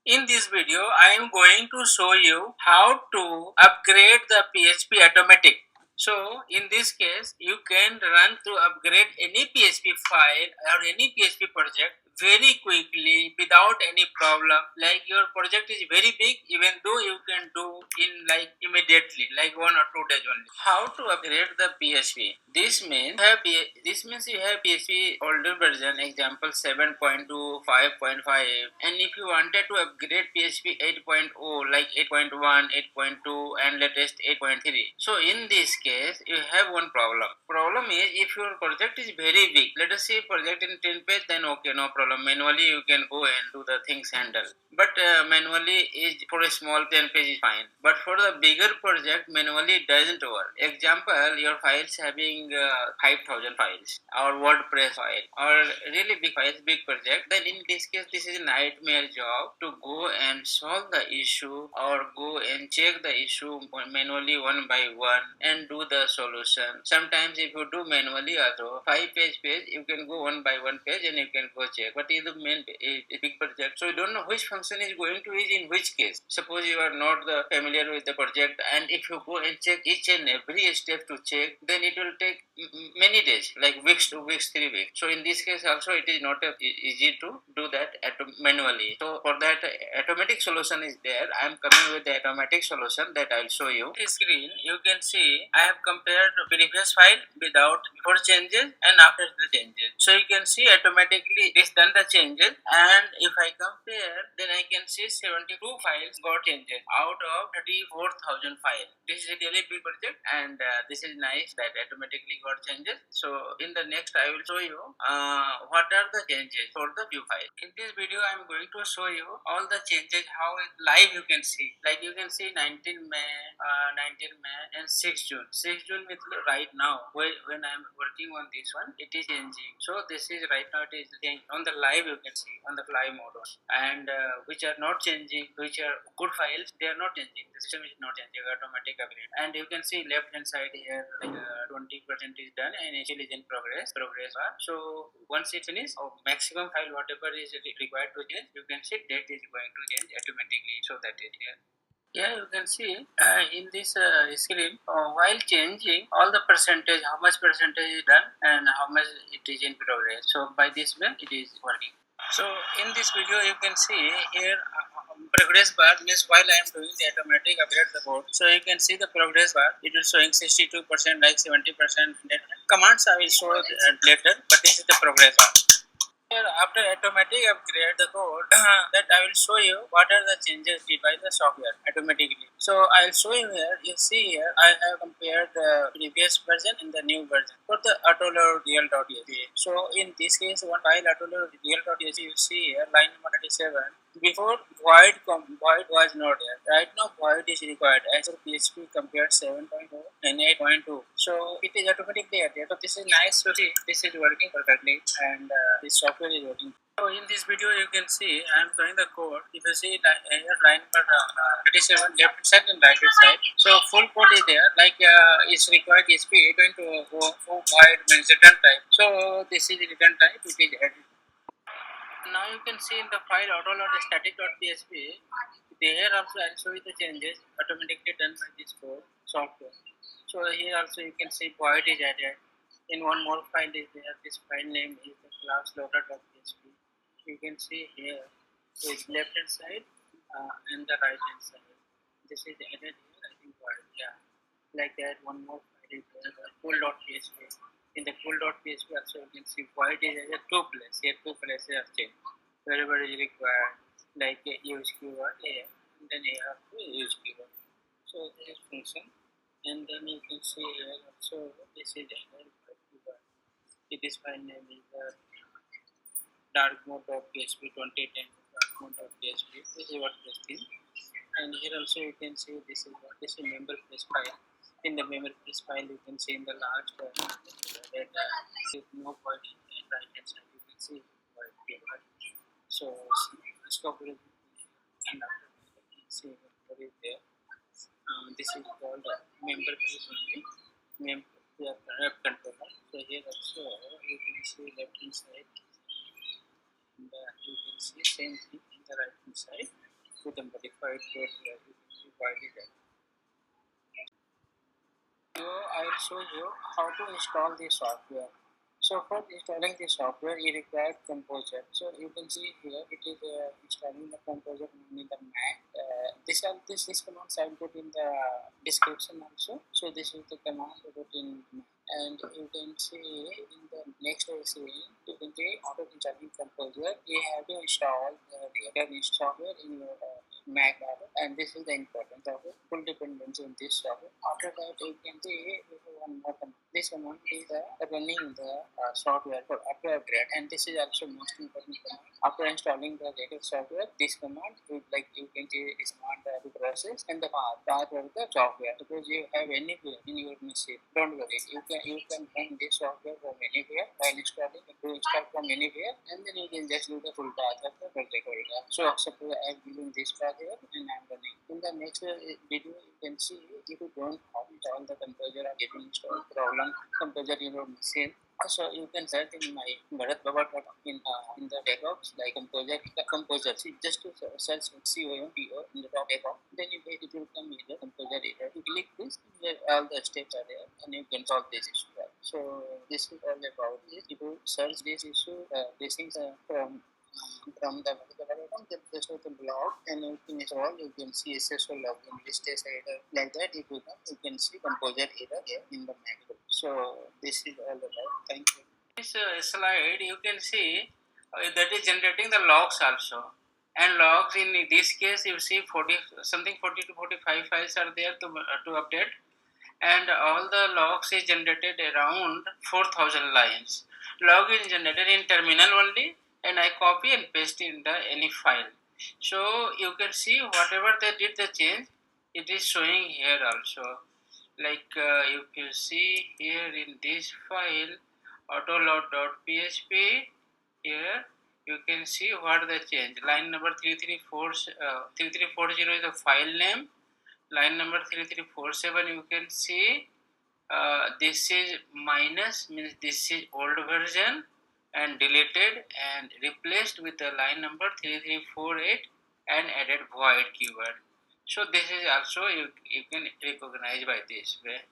In this video, I am going to show you how to upgrade the PHP automatic. So in this case, you can run to upgrade any PHP file or any PHP project very quickly without any problem. Like your project is very big, even though you can do in like immediately, like 1 or 2 days only. How to upgrade the PHP? This means you have PHP older version, example 7.2, 5.5, and if you wanted to upgrade PHP 8.0 like 8.1, 8.2, and latest 8.3. So in this case, you have one problem. Problem is if your project is very big, let us say project in 10 page, then okay, no problem. Manually you can go and do the things handle. But manually is for a small 10 page is fine. But for the bigger project, manually doesn't work. Example, your files having 5,000 files or WordPress file or really big files, big project. Then in this case, this is a nightmare job to go and solve the issue or go and check the issue manually one by one and do the solution. Sometimes if you do manually also 5 page, you can go one by one page and you can go check. But in the main a big project, so you don't know which function is going to use in which case. Suppose you are not familiar with the project, and if you go and check each and every step to check, then it will take many days, like weeks, 2 weeks, 3 weeks. So in this case also it is not easy to do that manually. So for that, automatic solution is there. I am coming with the automatic solution that I will show you. This screen you can see I have compared the previous file without before changes and after the changes. So you can see automatically it is done the changes, and if I compare, then I can see 72 files got changes out of 34,000 files. This is a really big project, and this is nice that automatically got changes. So in the next I will show you what are the changes for the view file. In this video I am going to show you all the changes how live you can see. Like you can see 19 May, 19 May and 6 June. 6 June with right now when I am working on this one, it is changing. So this is right now it is changing on the live, you can see on the live mode, and which are not changing, which are good files, they are not changing. The system is not changing, automatic upgrade. And you can see left hand side here like 20% is done and it is in progress bar. So once it finishes, maximum file whatever is required to change, you can see date is going to change automatically. So that is here. Yeah, you can see in this screen while changing all the percentage, how much percentage is done and how much it is in progress. So by this way it is working. So in this video you can see here progress bar means while I am doing the automatic upgrade the code. So you can see the progress bar, it is showing 62%, like 70%. Commands I will show later, but this is the progress bar. Here, after automatic upgrade the code that I will show you what are the changes did by the software automatically. So I will show you here. You see here I have compared the previous version and the new version for the autoload real.php. So in this case, one file autoload real.php, you see here line number 37. Before void was not there. Right now void is required as a PHP compared 7.0 and 8.2. So it is automatically added. So this is nice to see. This is working perfectly, and this software is working. So in this video you can see I am showing the code. If you see here line number 37 left side and right side. So full code is there. Like is required PHP 8.2 void means return type. So this is return type. It is added. Now you can see in the file autoload static.php, here also I'll show you the changes automatically done by this code software. So here also you can see void is added. In one more file is there. This file name is the class loader.php. You can see here is left hand side and the right hand side. This is added here. I think void. Yeah, like that. One more file is there. Cool.php. In the cool.php also you can see void is added 2 places. Here 2 places are changed. Wherever is required, like use keyword here, and then you have to use keyword. So this is function, and then you can see here also this is added keyword. This file name is dark mode.php 2010 dark mode.php. This is what this thing, and here also you can see this is what this is member place file. In the memory place file you can see in the last that no point in right hand side you can see keyword. So stop it, and after that you can see what is there. This is called member place only. Member web controller. So here also you can see left hand side, and you can see same thing in the right hand side. with the modified code here. You can see why it is. So I will show you how to install the software. So for installing the software, you require Composer. So you can see here it is installing the Composer in the Mac. This commands I will put in the description also. So this is the command I put in Mac. And you can see in the next screen, you can see after installing Composer, you have to install the Rector software in your Mac, and this is the importance of it. Full dependency on this software. After that, you can see one more command. This command is running the software for after upgrade, and this is also most important command. After installing the latest software, this command is like you can see is command the process and the path of the software. Suppose you have anywhere in your machine, don't worry. You can run this software from anywhere while installing. You can install from anywhere, and then you can just do the full path of the project folder. So suppose I am giving this path here, and I am running. In the next video, you can see if you don't have install the composer or getting installed problem composer in your machine. So you can search in my Bharat Baba in the htdocs like composer. See, just to search COMPO in the htdocs, then it will come with the composer error. You click this, all the steps are there, and you can solve this issue. Right? So this is all about this. If you search this issue, this is from the just of the blog, and you can install. You can see SSO login list as error like that. If you can see composer error here in the Mac. So this is all about. Thank you. This slide you can see that is generating the logs also, and logs in this case you see 40 something 40 to 45 files are there to update, and all the logs is generated around 4,000 lines. Log is generated in terminal only, and I copy and paste in the any file. So you can see whatever they did the change, it is showing here also. Like you can see here in this file autoload.php, here you can see what the change. Line number 3340 is the file name. Line number 3347 you can see this is minus, means this is old version and deleted and replaced with the line number 3348 and added void keyword. So this is also you can recognize by this way.